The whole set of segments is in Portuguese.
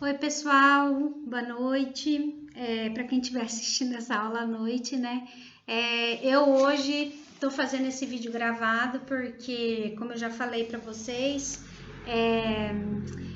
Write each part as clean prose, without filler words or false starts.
Oi, pessoal, boa noite. Para quem estiver assistindo essa aula à noite, né? Eu hoje estou fazendo esse vídeo gravado porque, como eu já falei para vocês,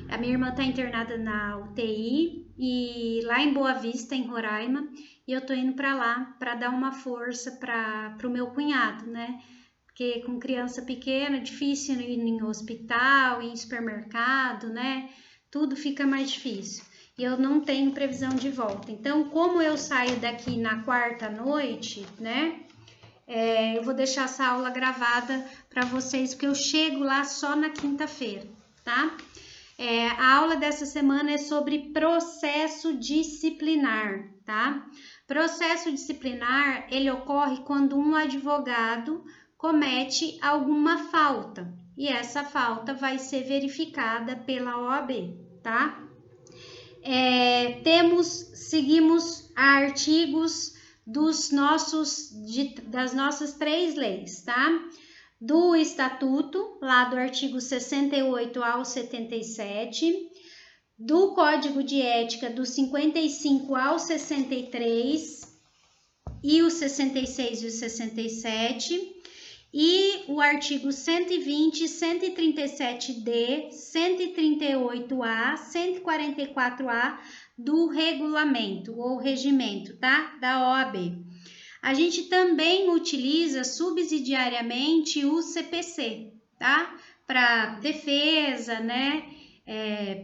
a minha irmã está internada na UTI e lá em Boa Vista, em Roraima, e eu estou indo para lá para dar uma força para o meu cunhado, né? Porque com criança pequena é difícil ir em hospital, ir em supermercado, né? Tudo fica mais difícil. E eu não tenho previsão de volta. Então, como eu saio daqui na quarta noite, né? Eu vou deixar essa aula gravada para vocês, porque eu chego lá só na quinta-feira, tá? A aula dessa semana é sobre processo disciplinar, tá? Processo disciplinar, ele ocorre quando um advogado comete alguma falta e essa falta vai ser verificada pela OAB, tá? Seguimos artigos das nossas 3 leis, tá? Do Estatuto, lá do artigo 68 ao 77, do Código de Ética, do 55 ao 63, e o 66 e o 67, e o artigo 120, 137D, 138A, 144A do regulamento ou regimento, tá? Da OAB. A gente também utiliza subsidiariamente o CPC, tá? Para defesa, né?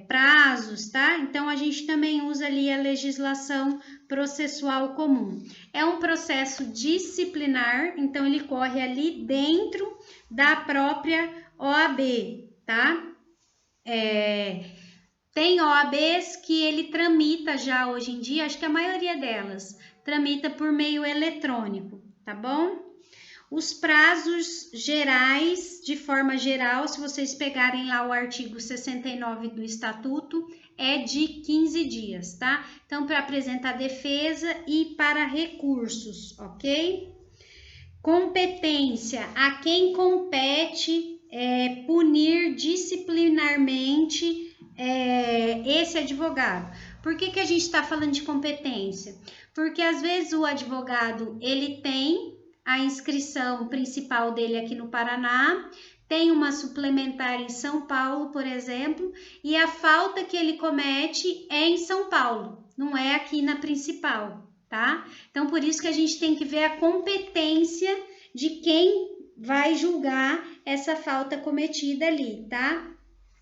Prazos, tá? Então a gente também usa ali a legislação processual comum. É um processo disciplinar, então ele corre ali dentro da própria OAB, tá? Tem OABs que ele tramita já hoje em dia, acho que a maioria delas tramita por meio eletrônico, tá bom? Os prazos gerais, de forma geral, se vocês pegarem lá o artigo 69 do Estatuto, é de 15 dias, tá? Então, para apresentar defesa e para recursos, ok? Competência, a quem compete punir disciplinarmente esse advogado. Por que a gente está falando de competência? Porque às vezes o advogado, ele tem a inscrição principal dele aqui no Paraná, tem uma suplementar em São Paulo, por exemplo, e a falta que ele comete é em São Paulo, não é aqui na principal, tá? Então, por isso que a gente tem que ver a competência de quem vai julgar essa falta cometida ali, tá?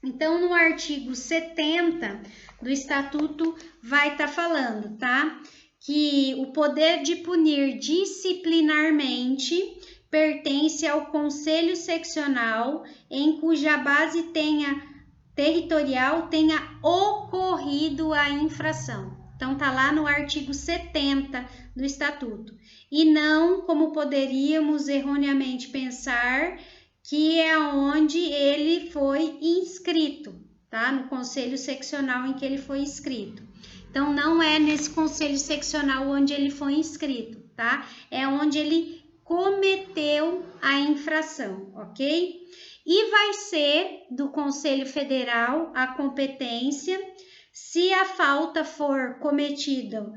Então, no artigo 70 do Estatuto vai estar falando, tá? Que o poder de punir disciplinarmente pertence ao Conselho Seccional em cuja base territorial tenha ocorrido a infração. Então, tá lá no artigo 70 do Estatuto. E não como poderíamos erroneamente pensar que é onde ele foi inscrito, tá? No Conselho Seccional em que ele foi inscrito. Então, não é nesse conselho seccional onde ele foi inscrito, tá? É onde ele cometeu a infração, ok? E vai ser do Conselho Federal a competência se a falta for cometida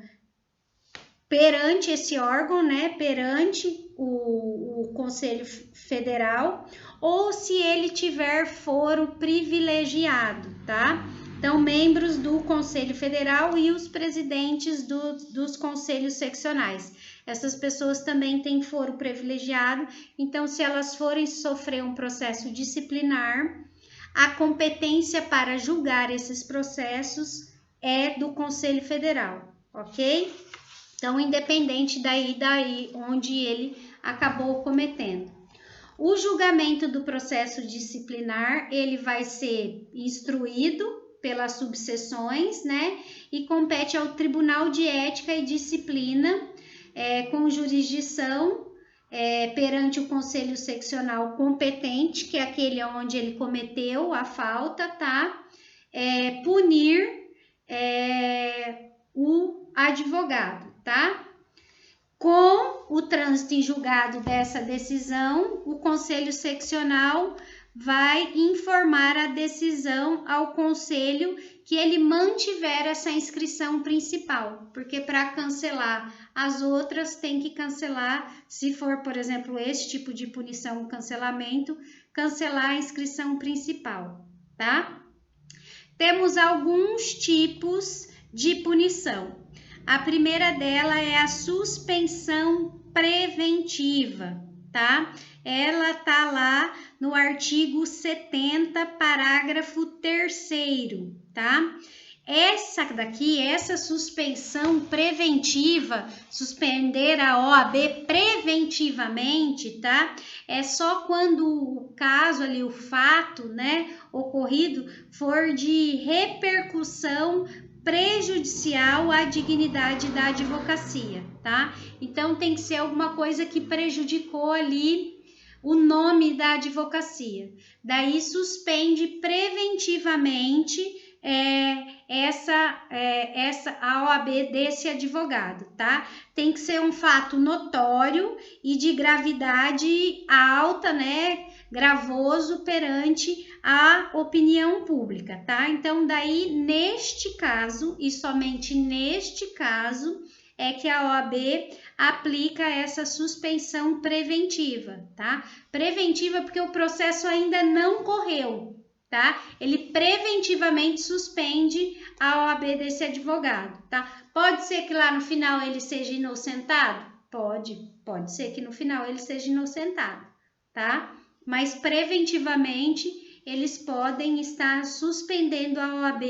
perante esse órgão, né? Perante o Conselho Federal, ou se ele tiver foro privilegiado, tá? Então, membros do Conselho Federal e os presidentes dos conselhos seccionais. Essas pessoas também têm foro privilegiado, então, se elas forem sofrer um processo disciplinar, a competência para julgar esses processos é do Conselho Federal, ok? Então, independente daí onde ele acabou cometendo. O julgamento do processo disciplinar, ele vai ser instruído pelas subseções, né? E compete ao Tribunal de Ética e Disciplina, com jurisdição perante o Conselho Seccional competente, que é aquele onde ele cometeu a falta, tá? Punir o advogado, tá? Com o trânsito em julgado dessa decisão, o Conselho Seccional vai informar a decisão ao conselho que ele mantiver essa inscrição principal, porque para cancelar as outras tem que cancelar, se for, por exemplo, esse tipo de punição, cancelamento, cancelar a inscrição principal, tá? Temos alguns tipos de punição. A primeira dela é a suspensão preventiva, tá? Ela tá lá no artigo 70, parágrafo 3º, tá? Essa suspensão preventiva, suspender a OAB preventivamente, tá? É só quando o caso ali, o fato, né, ocorrido for de repercussão prejudicial à dignidade da advocacia, tá? Então tem que ser alguma coisa que prejudicou ali o nome da advocacia. Daí suspende preventivamente a OAB desse advogado, tá? Tem que ser um fato notório e de gravidade alta, né? Gravoso perante a opinião pública, tá? Então, daí, neste caso, e somente neste caso, é que a OAB aplica essa suspensão preventiva, tá? Preventiva porque o processo ainda não correu, tá? Ele preventivamente suspende a OAB desse advogado, tá? Pode ser que lá no final ele seja inocentado? Pode ser que no final ele seja inocentado, tá? Mas preventivamente eles podem estar suspendendo a OAB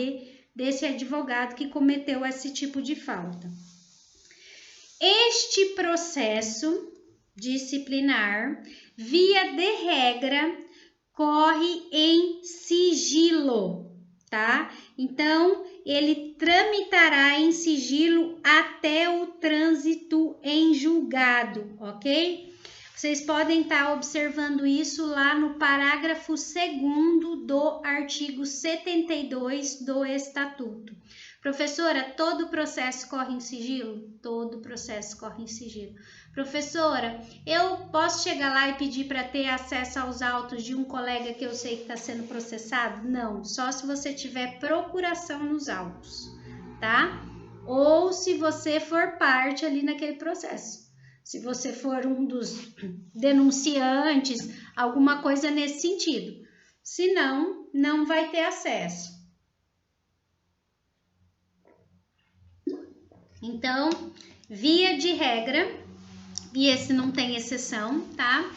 desse advogado que cometeu esse tipo de falta. Este processo disciplinar, via de regra, corre em sigilo, tá? Então, ele tramitará em sigilo até o trânsito em julgado, ok? Vocês podem estar observando isso lá no parágrafo 2º do artigo 72 do Estatuto. Professora, todo processo corre em sigilo? Todo processo corre em sigilo. Professora, eu posso chegar lá e pedir para ter acesso aos autos de um colega que eu sei que está sendo processado? Não, só se você tiver procuração nos autos, tá? Ou se você for parte ali naquele processo. Se você for um dos denunciantes, alguma coisa nesse sentido. Se não, não vai ter acesso. Então, via de regra, e esse não tem exceção, tá?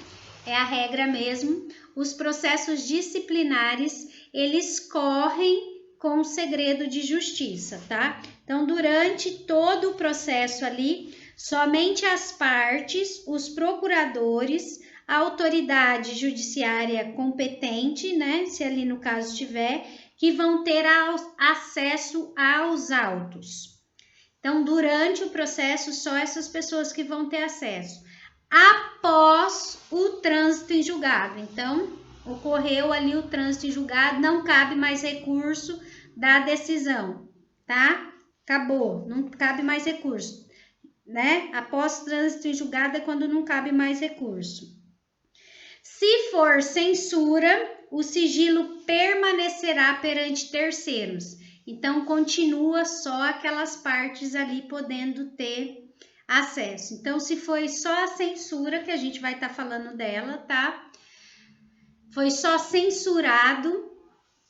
É a regra mesmo. Os processos disciplinares, eles correm com segredo de justiça, tá? Então, durante todo o processo ali, somente as partes, os procuradores, a autoridade judiciária competente, né? Se ali no caso tiver, que vão ter acesso aos autos. Então, durante o processo, só essas pessoas que vão ter acesso. Após o trânsito em julgado. Então, ocorreu ali o trânsito em julgado, não cabe mais recurso da decisão, tá? Acabou, não cabe mais recurso, né? Após o trânsito em julgado é quando não cabe mais recurso. Se for censura, o sigilo permanecerá perante terceiros. Então, continua só aquelas partes ali podendo ter acesso. Então, se foi só a censura, que a gente vai estar falando dela, tá? Foi só censurado,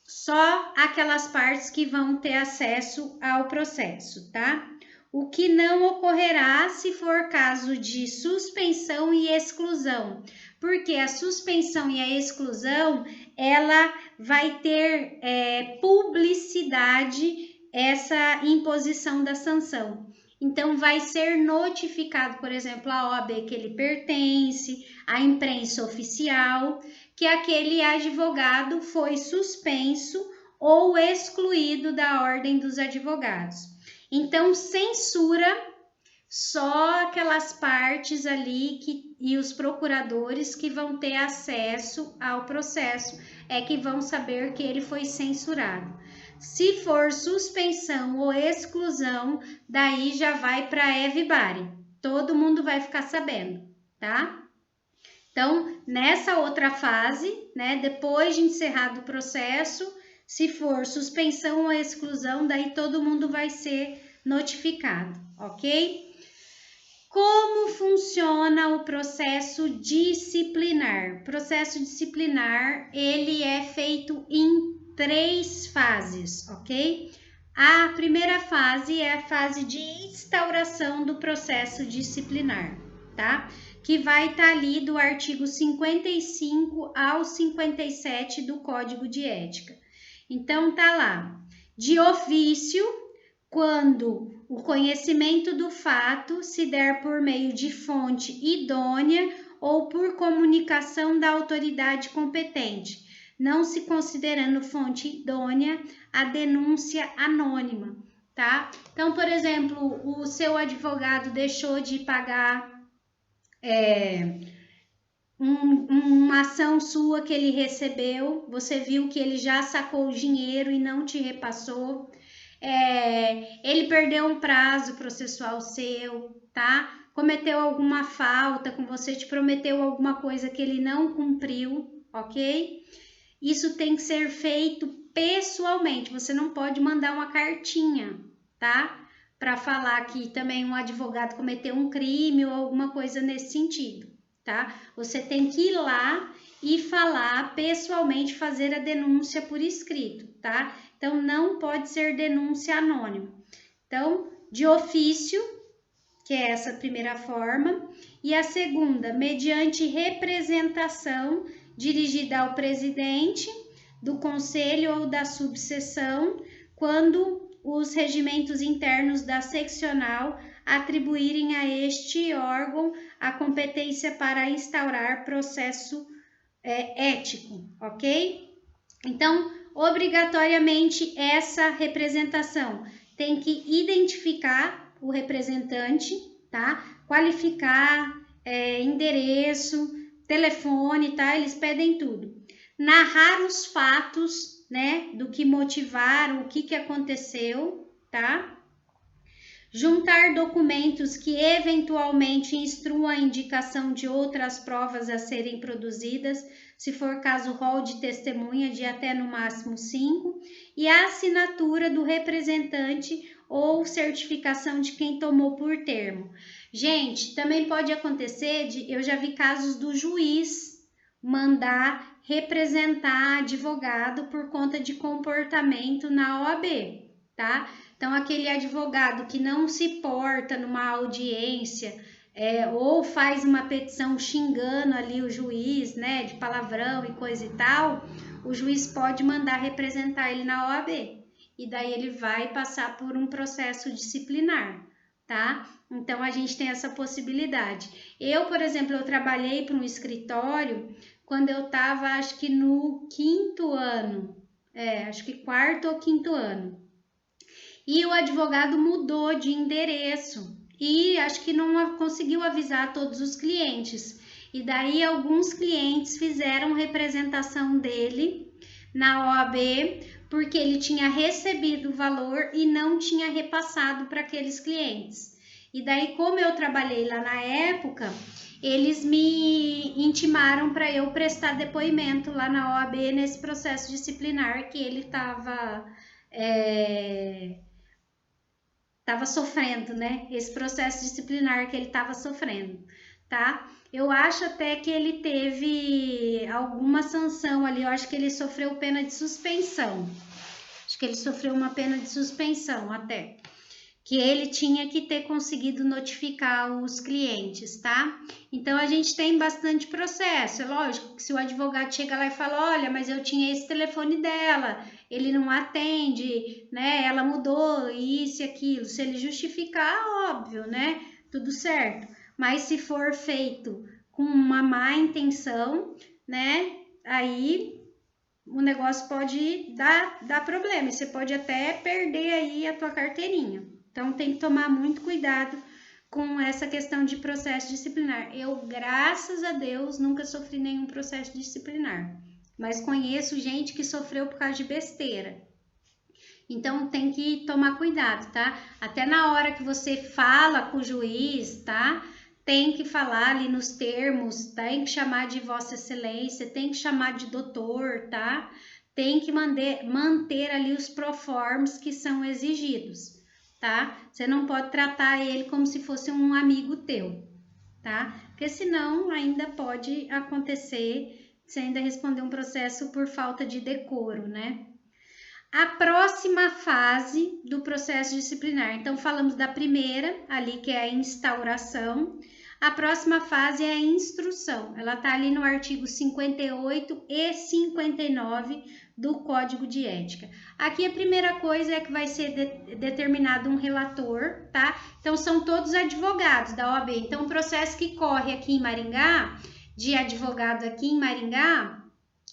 só aquelas partes que vão ter acesso ao processo, tá? O que não ocorrerá se for caso de suspensão e exclusão, porque a suspensão e a exclusão, ela vai ter publicidade, essa imposição da sanção. Então, vai ser notificado, por exemplo, a OAB que ele pertence, a imprensa oficial, que aquele advogado foi suspenso ou excluído da ordem dos advogados. Então, censura só aquelas partes ali e os procuradores que vão ter acesso ao processo é que vão saber que ele foi censurado. Se for suspensão ou exclusão, daí já vai para everybody. Todo mundo vai ficar sabendo, tá? Então, nessa outra fase, né, depois de encerrado o processo, se for suspensão ou exclusão, daí todo mundo vai ser notificado, ok? Como funciona o processo disciplinar? O processo disciplinar, ele é feito em 3 fases, ok? A primeira fase é a fase de instauração do processo disciplinar, tá? Que vai estar ali do artigo 55 ao 57 do Código de Ética. Então, tá lá, de ofício, quando o conhecimento do fato se der por meio de fonte idônea ou por comunicação da autoridade competente, não se considerando fonte idônea a denúncia anônima, tá? Então, por exemplo, o seu advogado deixou de pagar uma ação sua que ele recebeu, você viu que ele já sacou o dinheiro e não te repassou. Ele perdeu um prazo processual seu, tá? Cometeu alguma falta com você, te prometeu alguma coisa que ele não cumpriu, ok? Isso tem que ser feito pessoalmente, você não pode mandar uma cartinha, tá? Para falar que também um advogado cometeu um crime ou alguma coisa nesse sentido, tá? Você tem que ir lá e falar pessoalmente, fazer a denúncia por escrito, tá? Então, não pode ser denúncia anônima. Então, de ofício, que é essa primeira forma, e a segunda, mediante representação dirigida ao presidente do conselho ou da subseção, quando os regimentos internos da seccional atribuírem a este órgão a competência para instaurar processo ético, ok? Então, obrigatoriamente, essa representação tem que identificar o representante, tá? Qualificar, endereço, telefone, tá? Eles pedem tudo. Narrar os fatos, né? Do que motivaram, o que aconteceu, tá? Juntar documentos que eventualmente instruam a indicação de outras provas a serem produzidas, se for caso rol de testemunha de até no máximo 5, e a assinatura do representante ou certificação de quem tomou por termo. Gente, também pode acontecer, eu já vi casos do juiz mandar representar advogado por conta de comportamento na OAB, tá? Então, aquele advogado que não se porta numa audiência ou faz uma petição xingando ali o juiz, né, de palavrão e coisa e tal, o juiz pode mandar representar ele na OAB. E daí ele vai passar por um processo disciplinar, tá? Então, a gente tem essa possibilidade. Eu, por exemplo, eu trabalhei para um escritório quando eu estava, acho que no 5º ano, acho que 4º ou 5º ano. E o advogado mudou de endereço e acho que não conseguiu avisar todos os clientes. E daí alguns clientes fizeram representação dele na OAB porque ele tinha recebido o valor e não tinha repassado para aqueles clientes. E daí, como eu trabalhei lá na época, eles me intimaram para eu prestar depoimento lá na OAB nesse processo disciplinar que ele estava sofrendo, né? Esse processo disciplinar que ele estava sofrendo, tá? Eu acho até que ele teve alguma sanção ali, eu acho que ele sofreu pena de suspensão. Acho que ele sofreu uma pena de suspensão até. Que ele tinha que ter conseguido notificar os clientes, tá? Então, a gente tem bastante processo. É lógico que se o advogado chega lá e fala, olha, mas eu tinha esse telefone dela, ele não atende, né? Ela mudou isso e aquilo. Se ele justificar, óbvio, né? Tudo certo. Mas se for feito com uma má intenção, né? Aí o negócio pode dar problema. Você pode até perder aí a tua carteirinha. Então, tem que tomar muito cuidado com essa questão de processo disciplinar. Eu, graças a Deus, nunca sofri nenhum processo disciplinar, mas conheço gente que sofreu por causa de besteira. Então, tem que tomar cuidado, tá? Até na hora que você fala com o juiz, tá? tem que falar ali nos termos, tem que chamar de Vossa Excelência, tem que chamar de doutor, tá? Tem que manter ali os proformes que são exigidos, tá? Você não pode tratar ele como se fosse um amigo teu, tá? Porque senão ainda pode acontecer, você ainda responder um processo por falta de decoro, né? A próxima fase do processo disciplinar. Então, falamos da primeira, ali que é a instauração. A próxima fase é a instrução. Ela está ali no artigo 58 e 59 do Código de Ética. Aqui a primeira coisa é que vai ser determinado um relator, tá? Então, são todos advogados da OAB. Então, o processo que corre aqui em Maringá, de advogado aqui em Maringá,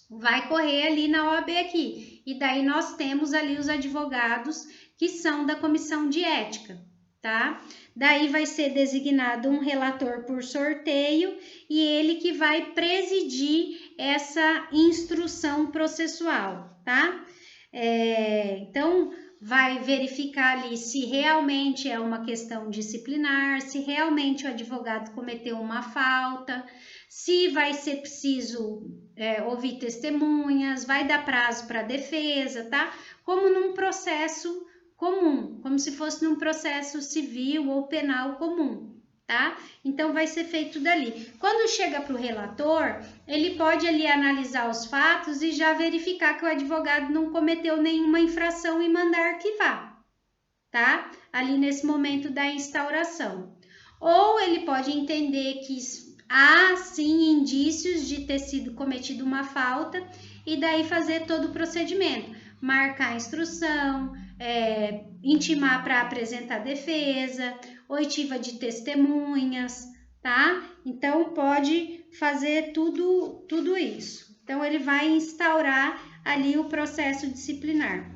vai correr ali na OAB aqui. E daí nós temos ali os advogados que são da comissão de ética, tá? Daí vai ser designado um relator por sorteio e ele que vai presidir essa instrução processual, tá? Então, vai verificar ali se realmente é uma questão disciplinar, se realmente o advogado cometeu uma falta, se vai ser preciso ouvir testemunhas, vai dar prazo para a defesa, tá? Como num processo comum, como se fosse num processo civil ou penal comum, tá? Então, vai ser feito dali. Quando chega para o relator, ele pode ali analisar os fatos e já verificar que o advogado não cometeu nenhuma infração e mandar arquivar, tá? Ali nesse momento da instauração. Ou ele pode entender que há sim indícios de ter sido cometido uma falta e daí fazer todo o procedimento, marcar a instrução, intimar para apresentar defesa, oitiva de testemunhas, tá? Então pode fazer tudo isso. Então ele vai instaurar ali o processo disciplinar,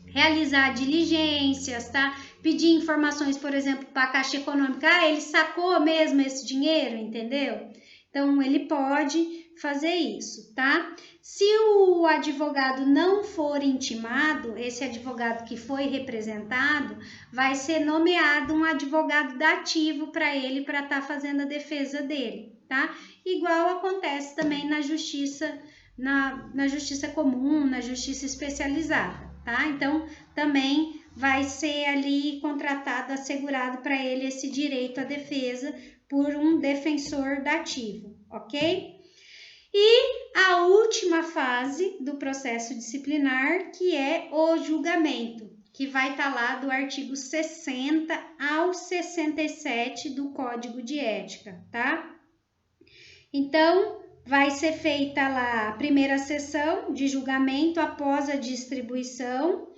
realizar diligências, tá? Pedir informações, por exemplo, para a Caixa Econômica, ele sacou mesmo esse dinheiro, entendeu? Então, ele pode fazer isso, tá? Se o advogado não for intimado, esse advogado que foi representado, vai ser nomeado um advogado dativo para ele, para estar fazendo a defesa dele, tá? Igual acontece também na justiça, na justiça comum, na justiça especializada, tá? Então, também vai ser ali contratado, assegurado para ele esse direito à defesa por um defensor dativo, ok? E a última fase do processo disciplinar, que é o julgamento, que vai estar lá do artigo 60 ao 67 do Código de Ética, tá? Então, vai ser feita lá a primeira sessão de julgamento após a distribuição,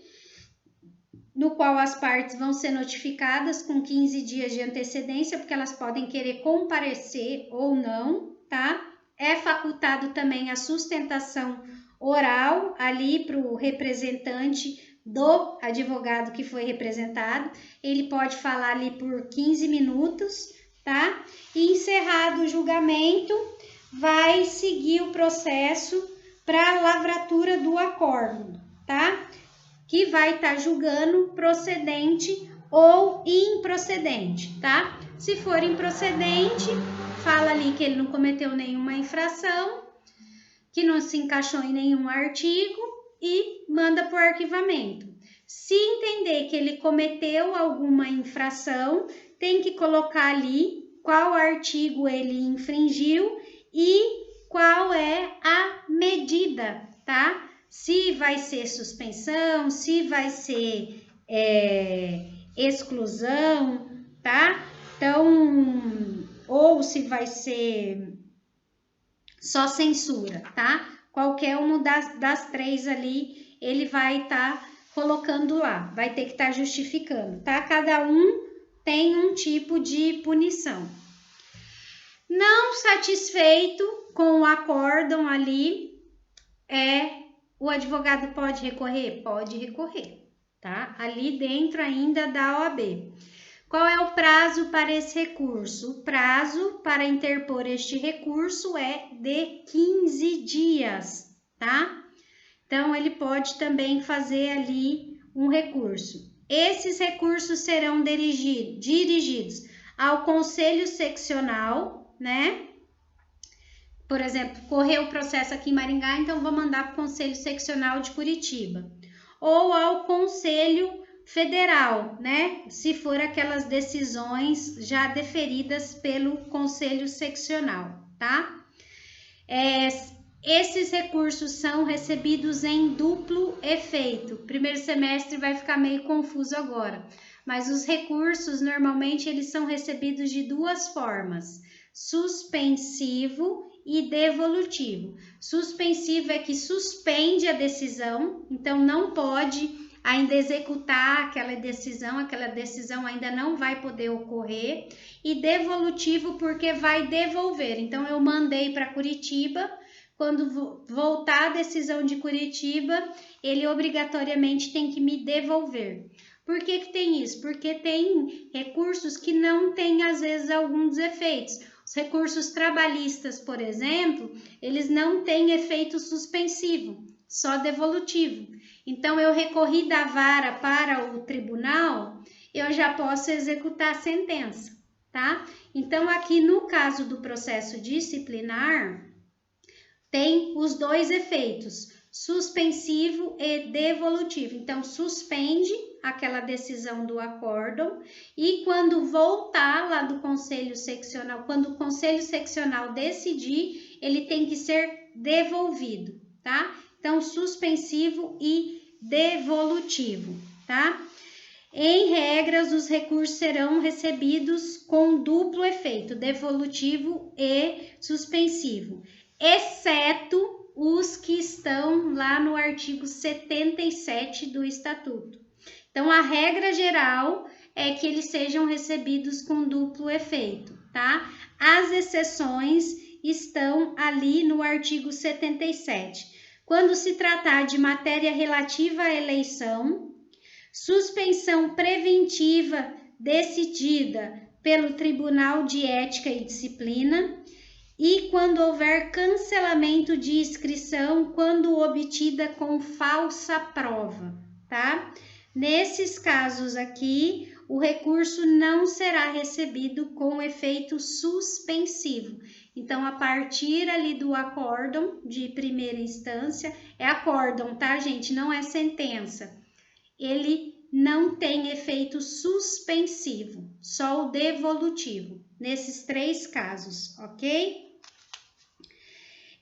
no qual as partes vão ser notificadas com 15 dias de antecedência, porque elas podem querer comparecer ou não, tá? É facultado também a sustentação oral ali para o representante do advogado que foi representado. Ele pode falar ali por 15 minutos, tá? E encerrado o julgamento, vai seguir o processo para a lavratura do acórdão, tá? Que vai estar julgando procedente ou improcedente, tá? Se for improcedente, fala ali que ele não cometeu nenhuma infração, que não se encaixou em nenhum artigo e manda por arquivamento. Se entender que ele cometeu alguma infração, tem que colocar ali qual artigo ele infringiu e qual é a medida, tá? Se vai ser suspensão, se vai ser exclusão, tá? Então, ou se vai ser só censura, tá? Qualquer uma das três ali, ele vai estar colocando lá, vai ter que estar justificando, tá? Cada um tem um tipo de punição. Não satisfeito com o acórdão ali, o advogado pode recorrer? Pode recorrer, tá? Ali dentro ainda da OAB. Qual é o prazo para esse recurso? O prazo para interpor este recurso é de 15 dias, tá? Então, ele pode também fazer ali um recurso. Esses recursos serão dirigidos ao conselho seccional, né? Por exemplo, correu o processo aqui em Maringá, então vou mandar para o Conselho Seccional de Curitiba. Ou ao Conselho Federal, né? Se for aquelas decisões já deferidas pelo Conselho Seccional, tá? Esses recursos são recebidos em duplo efeito. Primeiro semestre vai ficar meio confuso agora, mas os recursos normalmente eles são recebidos de duas formas: suspensivo e devolutivo. Suspensivo é que suspende a decisão, então não pode ainda executar aquela decisão ainda não vai poder ocorrer. E devolutivo porque vai devolver. Então eu mandei para Curitiba, quando voltar a decisão de Curitiba, ele obrigatoriamente tem que me devolver. Por que que tem isso? Porque tem recursos que não têm, às vezes, alguns efeitos. Os recursos trabalhistas, por exemplo, eles não têm efeito suspensivo, só devolutivo. Então, eu recorri da vara para o tribunal, eu já posso executar a sentença, tá? Então, aqui no caso do processo disciplinar, tem os dois efeitos, suspensivo e devolutivo. Então, suspende aquela decisão do acórdão e quando voltar lá do conselho seccional, quando o conselho seccional decidir, ele tem que ser devolvido, tá? Então, suspensivo e devolutivo, tá? Em regras, os recursos serão recebidos com duplo efeito, devolutivo e suspensivo, exceto os que estão lá no artigo 77 do Estatuto. Então, a regra geral é que eles sejam recebidos com duplo efeito, tá? As exceções estão ali no artigo 77. Quando se tratar de matéria relativa à eleição, suspensão preventiva decidida pelo Tribunal de Ética e Disciplina e quando houver cancelamento de inscrição quando obtida com falsa prova, tá? Nesses casos aqui, o recurso não será recebido com efeito suspensivo. Então, a partir ali do acórdão de primeira instância, é acórdão, tá, gente? Não é sentença. Ele não tem efeito suspensivo, só o devolutivo, nesses três casos, ok?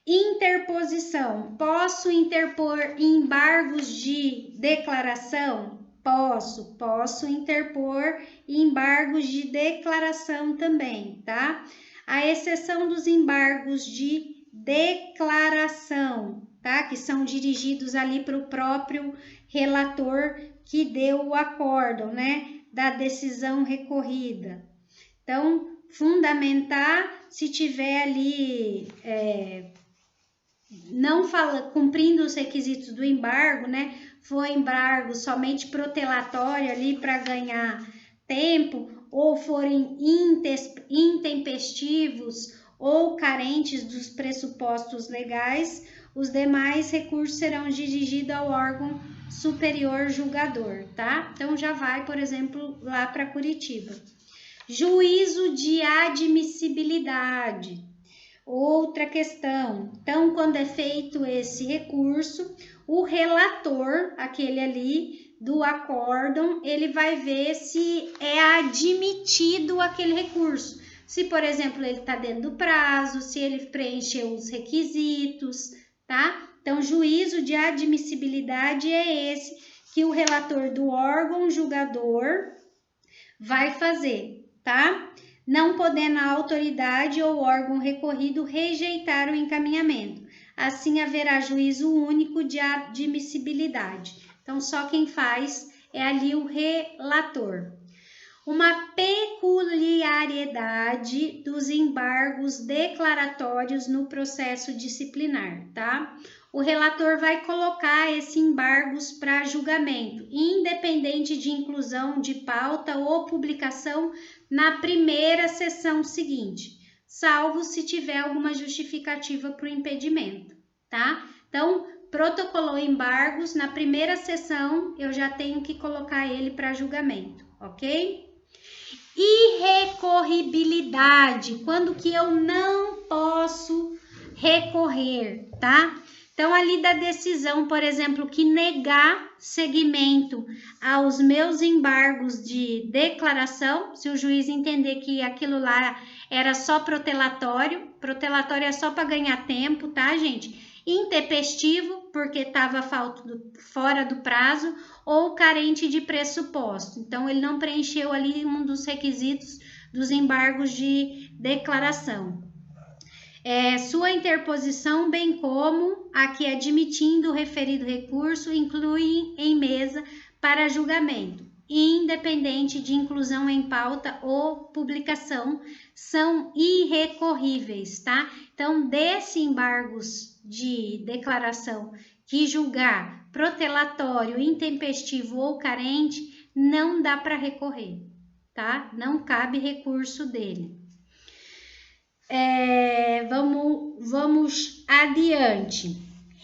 Interposição. Posso interpor embargos de declaração? Posso interpor embargos de declaração também, tá? A exceção dos embargos de declaração, tá? Que são dirigidos ali para o próprio relator que deu o acórdão, né? Da decisão recorrida. Então, fundamentar se tiver ali não cumprindo os requisitos do embargo, né? Foi embargo somente protelatório ali para ganhar tempo, ou forem intempestivos ou carentes dos pressupostos legais, os demais recursos serão dirigidos ao órgão superior julgador, tá? Então já vai, por exemplo, lá para Curitiba. Juízo de admissibilidade. Outra questão. Então, quando é feito esse recurso, o relator, aquele ali do acórdão, ele vai ver se é admitido aquele recurso. Se, por exemplo, ele está dentro do prazo, se ele preencheu os requisitos, tá? Então, juízo de admissibilidade é esse que o relator do órgão julgador vai fazer, tá? Não podendo a autoridade ou órgão recorrido rejeitar o encaminhamento. Assim, haverá juízo único de admissibilidade. Então, só quem faz é ali o relator. Uma peculiaridade dos embargos declaratórios no processo disciplinar, tá? O relator vai colocar esses embargos para julgamento, independente de inclusão de pauta ou publicação na primeira sessão seguinte, salvo se tiver alguma justificativa para o impedimento, tá? Então, protocolou embargos, na primeira sessão eu já tenho que colocar ele para julgamento, ok? Irrecorribilidade, quando que eu não posso recorrer, tá? Então, ali da decisão, por exemplo, que negar seguimento aos meus embargos de declaração, se o juiz entender que aquilo lá era só protelatório é só para ganhar tempo, tá, gente? Intempestivo, porque estava fora do prazo, ou carente de pressuposto. Então, ele não preencheu ali um dos requisitos dos embargos de declaração. Sua interposição, bem como a que, admitindo o referido recurso, inclui em mesa para julgamento, independente de inclusão em pauta ou publicação, são irrecorríveis, tá? Então, desses embargos de declaração que julgar protelatório, intempestivo ou carente, não dá para recorrer, tá? Não cabe recurso dele. Vamos adiante.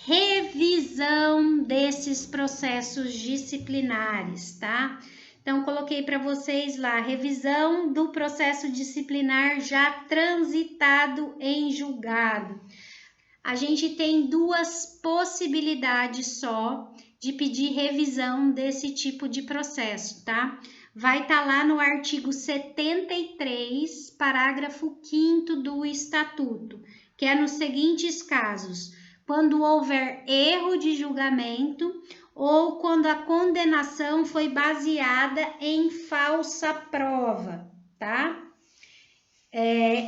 Revisão desses processos disciplinares, tá? Então, coloquei para vocês lá, revisão do processo disciplinar já transitado em julgado. A gente tem duas possibilidades só de pedir revisão desse tipo de processo, tá? Vai estar lá no artigo 73, parágrafo 5º do Estatuto, que é nos seguintes casos: quando houver erro de julgamento ou quando a condenação foi baseada em falsa prova, tá?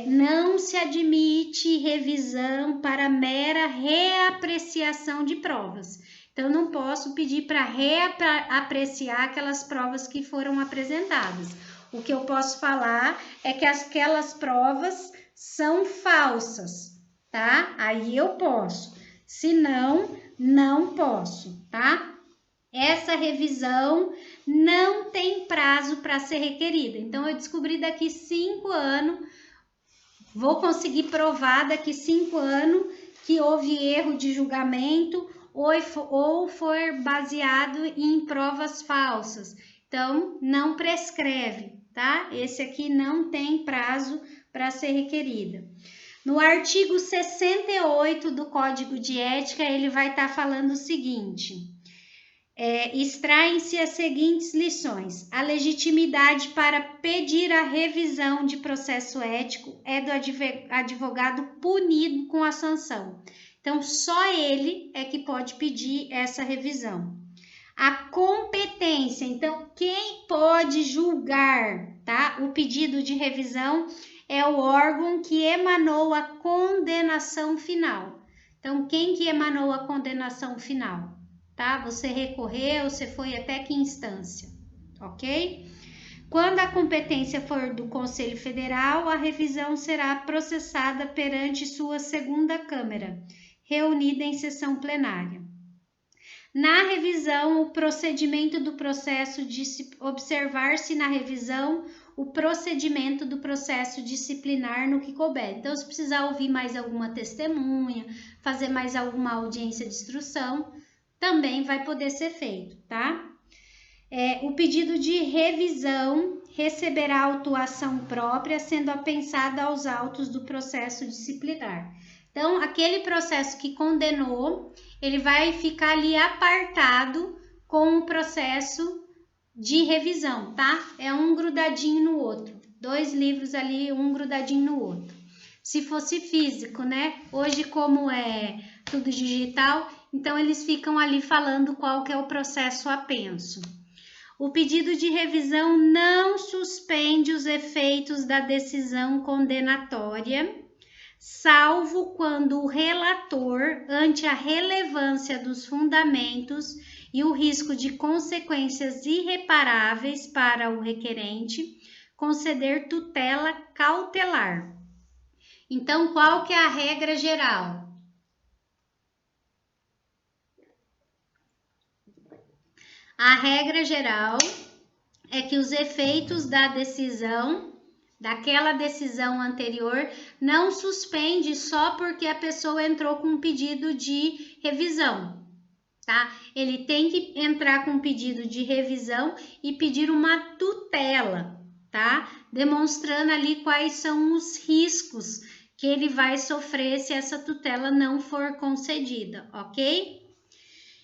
Não se admite revisão para mera reapreciação de provas. Então, não posso pedir para reapreciar aquelas provas que foram apresentadas. O que eu posso falar é que aquelas provas são falsas, tá? Aí eu posso. Se não, não posso, tá? Essa revisão não tem prazo para ser requerida. Então, eu descobri daqui 5 anos, vou conseguir provar daqui 5 anos que houve erro de julgamento ou for baseado em provas falsas. Então, não prescreve, tá? Esse aqui não tem prazo para ser requerida. No artigo 68 do Código de Ética, ele vai estar falando o seguinte: extraem-se as seguintes lições. A legitimidade para pedir a revisão de processo ético é do advogado punido com a sanção. Então, só ele é que pode pedir essa revisão. A competência, então, quem pode julgar, tá? O pedido de revisão é o órgão que emanou a condenação final. Então, quem que emanou a condenação final? Tá? Você recorreu, você foi até que instância, ok? Quando a competência for do Conselho Federal, a revisão será processada perante sua segunda Câmara, reunida em sessão plenária. Na revisão, o procedimento do processo observar-se na revisão o procedimento do processo disciplinar no que couber. Então, se precisar ouvir mais alguma testemunha, fazer mais alguma audiência de instrução, também vai poder ser feito, tá? O pedido de revisão receberá autuação própria, sendo apensada aos autos do processo disciplinar. Então, aquele processo que condenou, ele vai ficar ali apartado com o processo de revisão, tá? É um grudadinho no outro. 2 livros ali, um grudadinho no outro. Se fosse físico, né? Hoje, como é tudo digital, então eles ficam ali falando qual que é o processo apenso. O pedido de revisão não suspende os efeitos da decisão condenatória, salvo quando o relator, ante a relevância dos fundamentos e o risco de consequências irreparáveis para o requerente, conceder tutela cautelar. Então, qual que é a regra geral? A regra geral é que os efeitos daquela decisão anterior, não suspende só porque a pessoa entrou com um pedido de revisão, tá? Ele tem que entrar com um pedido de revisão e pedir uma tutela, tá? Demonstrando ali quais são os riscos que ele vai sofrer se essa tutela não for concedida, ok?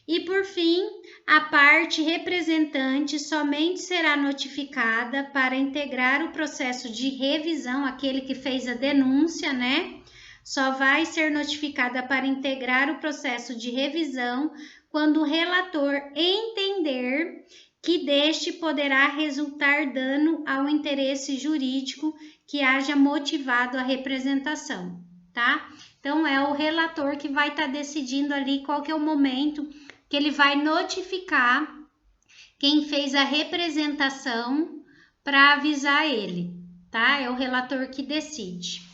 E por fim, a parte representante somente será notificada para integrar o processo de revisão, aquele que fez a denúncia, né? Só vai ser notificada para integrar o processo de revisão quando o relator entender que deste poderá resultar dano ao interesse jurídico que haja motivado a representação, tá? Então, é o relator que vai estar decidindo ali qual que é o momento que ele vai notificar quem fez a representação para avisar ele, tá? É o relator que decide.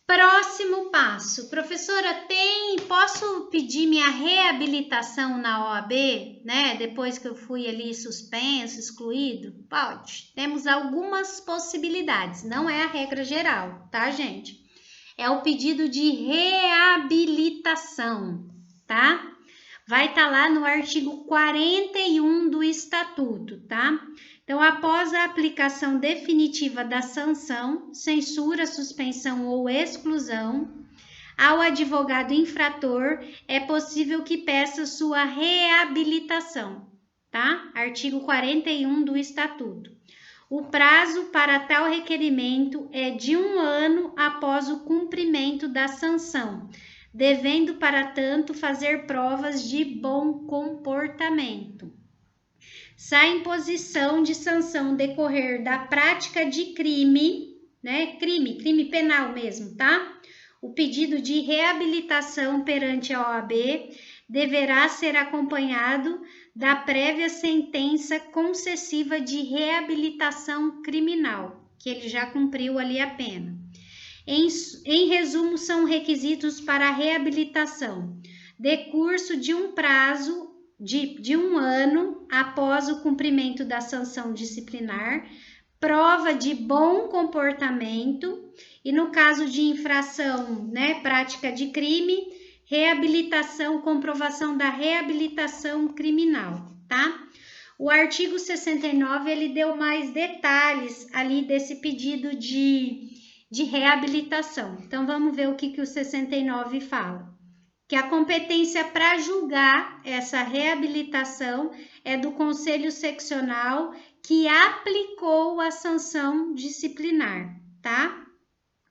Próximo passo, professora, posso pedir minha reabilitação na OAB, né? Depois que eu fui ali suspenso, excluído? Pode. Temos algumas possibilidades, não é a regra geral, tá, gente? É o pedido de reabilitação, tá? Vai estar lá no artigo 41 do Estatuto, tá? Então, após a aplicação definitiva da sanção, censura, suspensão ou exclusão, ao advogado infrator é possível que peça sua reabilitação, tá? Artigo 41 do Estatuto. O prazo para tal requerimento é de 1 ano após o cumprimento da sanção, devendo, para tanto, fazer provas de bom comportamento. Se a imposição de sanção decorrer da prática de crime, né? Crime penal mesmo, tá? O pedido de reabilitação perante a OAB deverá ser acompanhado da prévia sentença concessiva de reabilitação criminal, que ele já cumpriu ali a pena. Em resumo, são requisitos para a reabilitação: decurso de um prazo de 1 ano após o cumprimento da sanção disciplinar, prova de bom comportamento e, no caso de infração, né, prática de crime, reabilitação, comprovação da reabilitação criminal, tá? O artigo 69, ele deu mais detalhes ali desse pedido de reabilitação. Então, vamos ver o que o 69 fala. Que a competência para julgar essa reabilitação é do Conselho Seccional que aplicou a sanção disciplinar, tá?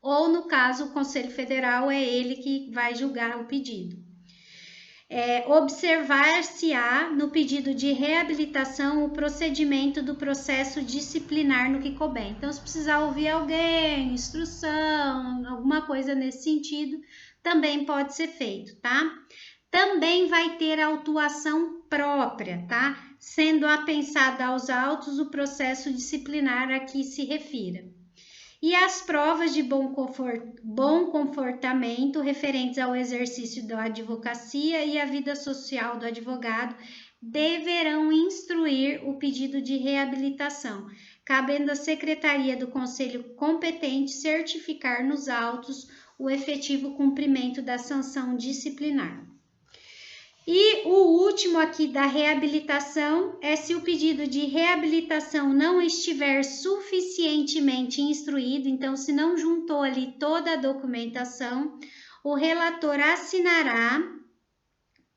Ou, no caso, o Conselho Federal é ele que vai julgar o pedido. Observar-se-á no pedido de reabilitação o procedimento do processo disciplinar no que couber. Então, se precisar ouvir alguém, instrução, alguma coisa nesse sentido, também pode ser feito, tá? Também vai ter autuação própria, tá? Sendo apensada aos autos o processo disciplinar a que se refira. E as provas de bom comportamento referentes ao exercício da advocacia e à vida social do advogado deverão instruir o pedido de reabilitação, cabendo à Secretaria do Conselho competente certificar nos autos o efetivo cumprimento da sanção disciplinar. E o último aqui da reabilitação é se o pedido de reabilitação não estiver suficientemente instruído, então se não juntou ali toda a documentação, o relator assinará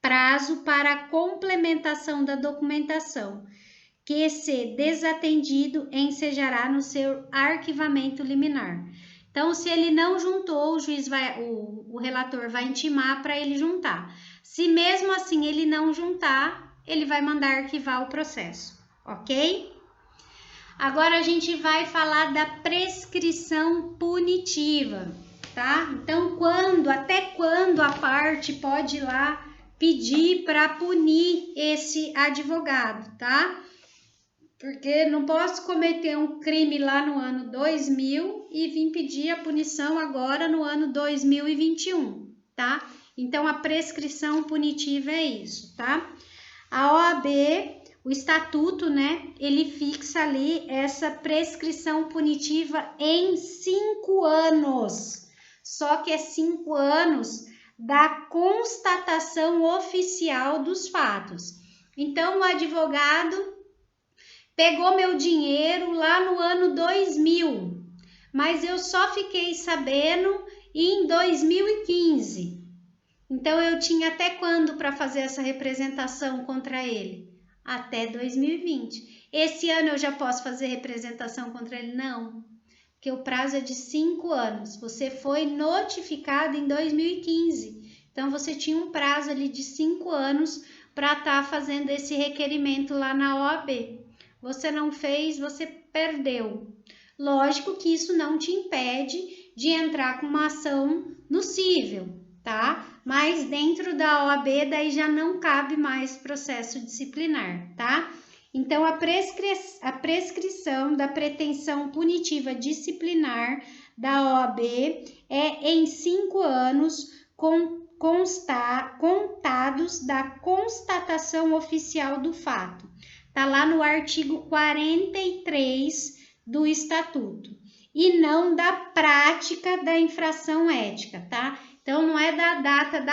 prazo para a complementação da documentação, que se desatendido ensejará no seu arquivamento liminar. Então, se ele não juntou, o relator vai intimar para ele juntar. Se mesmo assim ele não juntar, ele vai mandar arquivar o processo, ok? Agora a gente vai falar da prescrição punitiva, tá? Então, até quando a parte pode ir lá pedir para punir esse advogado, tá? Porque não posso cometer um crime lá no ano 2000 e vir pedir a punição agora no ano 2021, tá? Então, a prescrição punitiva é isso, tá? A OAB, o estatuto, né, ele fixa ali essa prescrição punitiva em 5 anos. Só que é 5 anos da constatação oficial dos fatos. Então, o advogado pegou meu dinheiro lá no ano 2000, mas eu só fiquei sabendo em 2015. Então, eu tinha até quando para fazer essa representação contra ele? Até 2020. Esse ano eu já posso fazer representação contra ele? Não, porque o prazo é de 5 anos. Você foi notificado em 2015. Então, você tinha um prazo ali de 5 anos para estar fazendo esse requerimento lá na OAB. Você não fez, você perdeu. Lógico que isso não te impede de entrar com uma ação no cível, tá? Mas dentro da OAB daí já não cabe mais processo disciplinar, tá? Então, a prescrição da pretensão punitiva disciplinar da OAB é em 5 anos contados da constatação oficial do fato. Tá lá no artigo 43 do Estatuto. E não da prática da infração ética, tá? Então, não é da data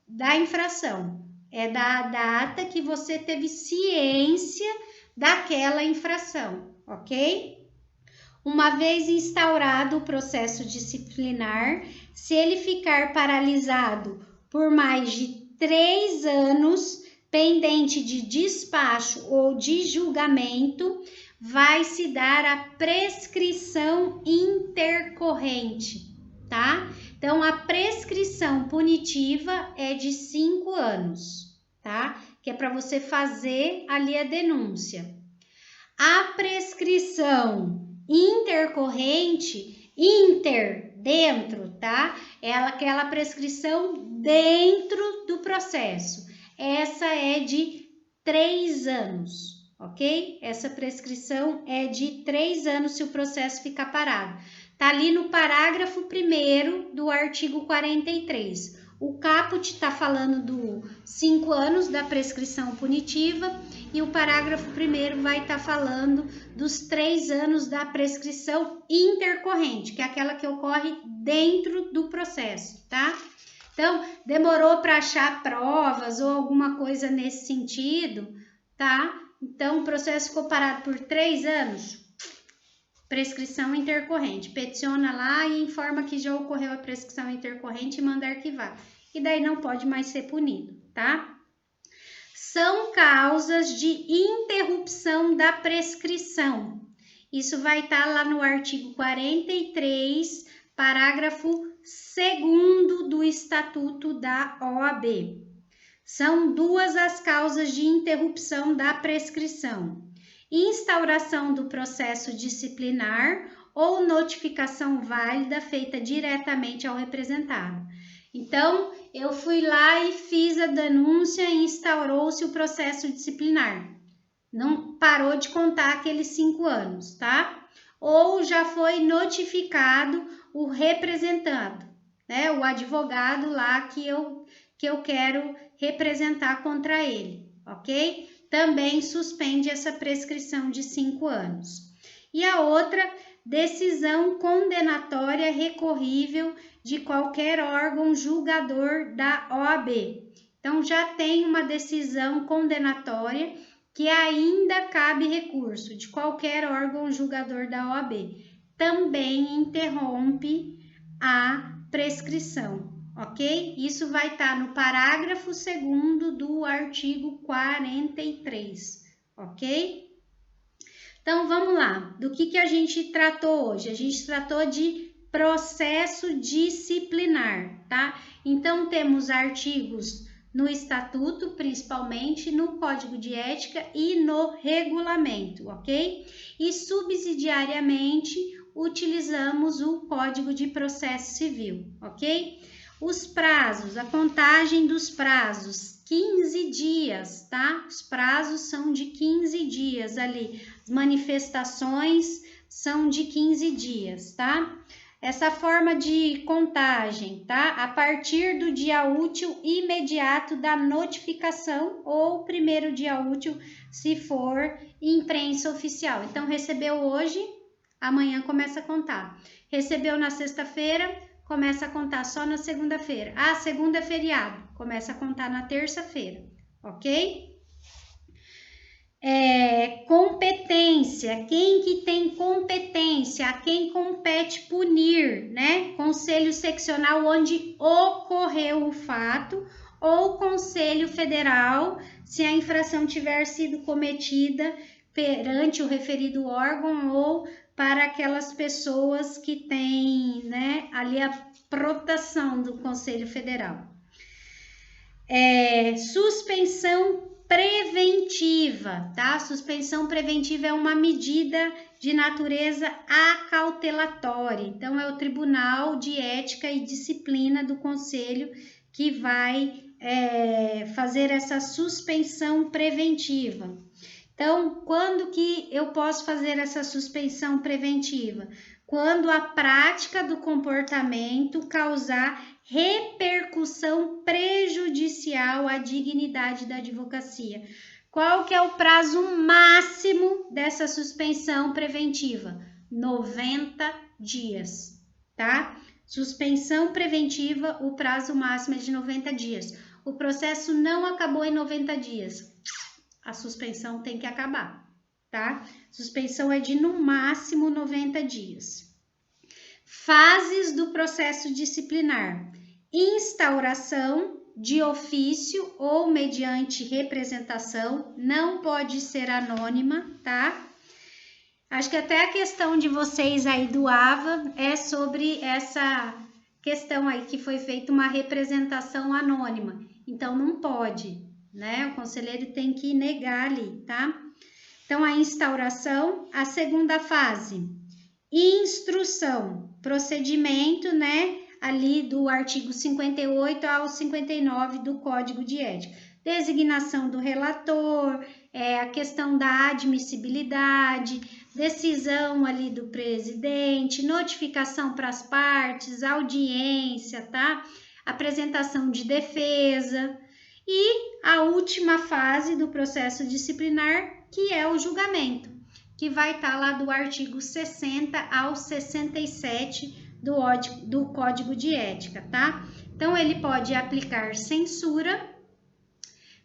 da infração, é da data que você teve ciência daquela infração, ok? Uma vez instaurado o processo disciplinar, se ele ficar paralisado por mais de 3 anos, pendente de despacho ou de julgamento, vai se dar a prescrição intercorrente, tá? Então, a prescrição punitiva é de 5 anos, tá? Que é para você fazer ali a denúncia. A prescrição intercorrente, dentro, tá? Aquela prescrição dentro do processo. Essa é de 3 anos, ok? Essa prescrição é de 3 anos se o processo ficar parado. Tá ali no parágrafo 1º do artigo 43. O caput está falando dos 5 anos da prescrição punitiva e o parágrafo 1º vai estar falando dos 3 anos da prescrição intercorrente, que é aquela que ocorre dentro do processo, tá? Então, demorou para achar provas ou alguma coisa nesse sentido, tá? Então, o processo ficou parado por 3 anos, prescrição intercorrente. Peticiona lá e informa que já ocorreu a prescrição intercorrente e manda arquivar. E daí não pode mais ser punido, tá? São causas de interrupção da prescrição. Isso vai estar lá no artigo 43, parágrafo 2º do Estatuto da OAB. São 2 as causas de interrupção da prescrição: instauração do processo disciplinar ou notificação válida feita diretamente ao representado. Então, eu fui lá e fiz a denúncia e instaurou-se o processo disciplinar. Não parou de contar aqueles 5 anos, tá? Ou já foi notificado o representado, né? O advogado lá que eu quero representar contra ele, ok? Também suspende essa prescrição de 5 anos. E a outra, decisão condenatória recorrível de qualquer órgão julgador da OAB. Então, já tem uma decisão condenatória que ainda cabe recurso de qualquer órgão julgador da OAB. Também interrompe a prescrição, ok? Isso vai estar no parágrafo 2º do artigo 43, ok? Então, vamos lá. Do que a gente tratou hoje? A gente tratou de processo disciplinar, tá? Então, temos artigos no Estatuto, principalmente no Código de Ética e no Regulamento, ok? E subsidiariamente utilizamos o Código de Processo Civil, ok? Os prazos, a contagem dos prazos, 15 dias, tá? Os prazos são de 15 dias ali, as manifestações são de 15 dias, tá? Essa forma de contagem, tá? A partir do dia útil imediato da notificação ou primeiro dia útil, se for imprensa oficial. Então, recebeu hoje, amanhã começa a contar. Recebeu na sexta-feira, começa a contar só na segunda-feira. Ah, segunda é feriado, começa a contar na terça-feira, ok? Competência, quem que tem competência, a quem compete punir, né? Conselho seccional onde ocorreu o fato, ou Conselho Federal, se a infração tiver sido cometida perante o referido órgão ou para aquelas pessoas que têm, né, ali a proteção do Conselho Federal. Suspensão preventiva, tá? Suspensão preventiva é uma medida de natureza acautelatória. Então, é o Tribunal de Ética e Disciplina do Conselho que vai fazer essa suspensão preventiva. Então, quando que eu posso fazer essa suspensão preventiva? Quando a prática do comportamento causar repercussão prejudicial à dignidade da advocacia. Qual que é o prazo máximo dessa suspensão preventiva? 90 dias, tá? Suspensão preventiva, o prazo máximo é de 90 dias. O processo não acabou em 90 dias. A suspensão tem que acabar, tá? Suspensão é de no máximo 90 dias. Fases do processo disciplinar: instauração de ofício ou mediante representação, não pode ser anônima, tá? Acho que até a questão de vocês aí do AVA é sobre essa questão aí que foi feita uma representação anônima, então não pode, né? O conselheiro tem que negar ali, tá? Então, a instauração. A segunda fase, instrução, procedimento, né, ali do artigo 58 ao 59 do Código de Ética. Designação do relator, a questão da admissibilidade, decisão ali do presidente, notificação para as partes, audiência, tá? Apresentação de defesa e a última fase do processo disciplinar, que é o julgamento, que vai estar lá do artigo 60 ao 67 do Código de Ética, tá? Então, ele pode aplicar censura,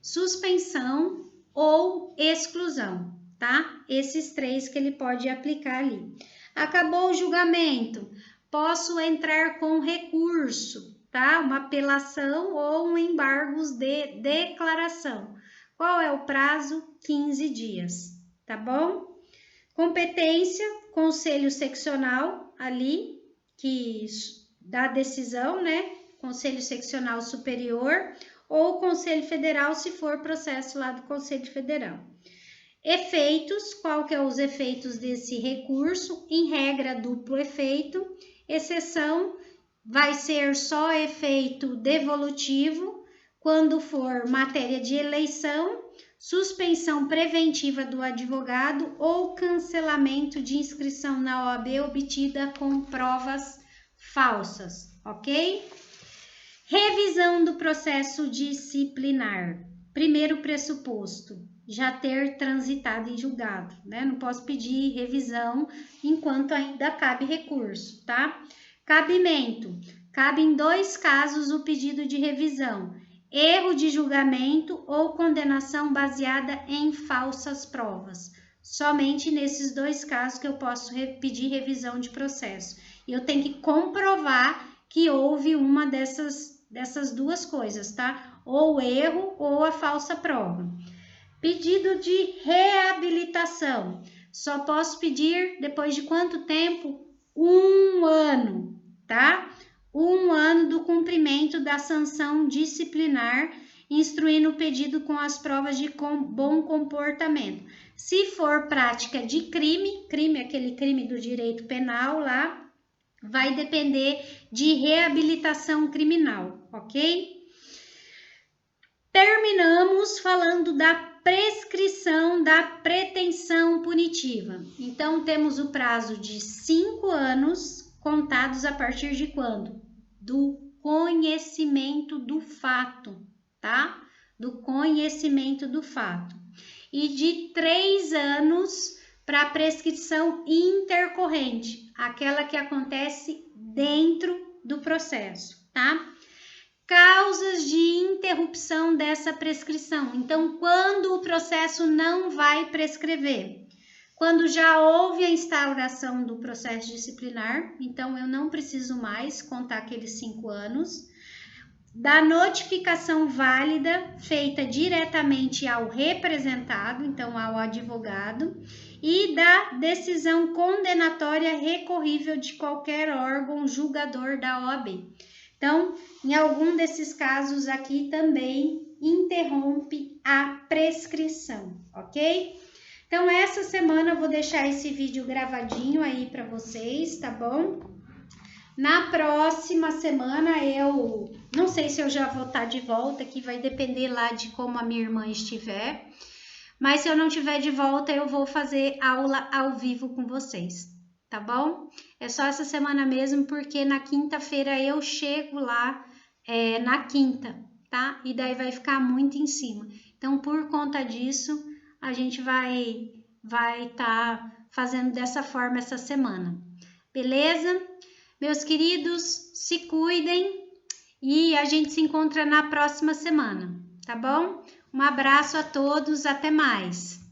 suspensão ou exclusão, tá? Esses três que ele pode aplicar ali. Acabou o julgamento, posso entrar com recurso, tá? Uma apelação ou um embargo de declaração. Qual é o prazo? 15 dias, tá bom? Competência, conselho seccional ali, que dá decisão, né? Conselho seccional superior ou conselho federal, se for processo lá do Conselho Federal. Efeitos, qual que é os efeitos desse recurso? Em regra, duplo efeito. Exceção, vai ser só efeito devolutivo, quando for matéria de eleição, suspensão preventiva do advogado ou cancelamento de inscrição na OAB obtida com provas falsas, ok? Revisão do processo disciplinar. Primeiro pressuposto, já ter transitado em julgado, né? Não posso pedir revisão enquanto ainda cabe recurso, tá? Cabimento. Cabe em 2 casos o pedido de revisão: erro de julgamento ou condenação baseada em falsas provas. Somente nesses 2 casos que eu posso pedir revisão de processo. E eu tenho que comprovar que houve uma dessas 2 coisas, tá? Ou o erro ou a falsa prova. Pedido de reabilitação. Só posso pedir depois de quanto tempo? 1 ano, tá? 1 ano do cumprimento da sanção disciplinar, instruindo o pedido com as provas de bom comportamento. Se for prática de crime, aquele crime do direito penal lá, vai depender de reabilitação criminal, ok? Terminamos falando da prescrição da pretensão punitiva. Então, temos o prazo de 5 anos, contados a partir de quando? Do conhecimento do fato, tá? Do conhecimento do fato. E de 3 anos para a prescrição intercorrente, aquela que acontece dentro do processo, tá? causas de interrupção dessa prescrição. Então, quando o processo não vai prescrever? Quando já houve a instauração do processo disciplinar, então eu não preciso mais contar aqueles 5 anos. Da notificação válida feita diretamente ao representado, então ao advogado, e da decisão condenatória recorrível de qualquer órgão julgador da OAB. Então, em algum desses casos aqui também interrompe a prescrição, ok? Então, essa semana eu vou deixar esse vídeo gravadinho aí para vocês, tá bom? Na próxima semana eu não sei se eu já vou estar de volta, que vai depender lá de como a minha irmã estiver. Mas se eu não estiver de volta, eu vou fazer aula ao vivo com vocês, tá bom? É só essa semana mesmo, porque na quinta-feira eu chego lá na quinta, tá? E daí vai ficar muito em cima. Então, por conta disso, a gente vai tá fazendo dessa forma essa semana. Beleza? Meus queridos, se cuidem e a gente se encontra na próxima semana, tá bom? Um abraço a todos, até mais!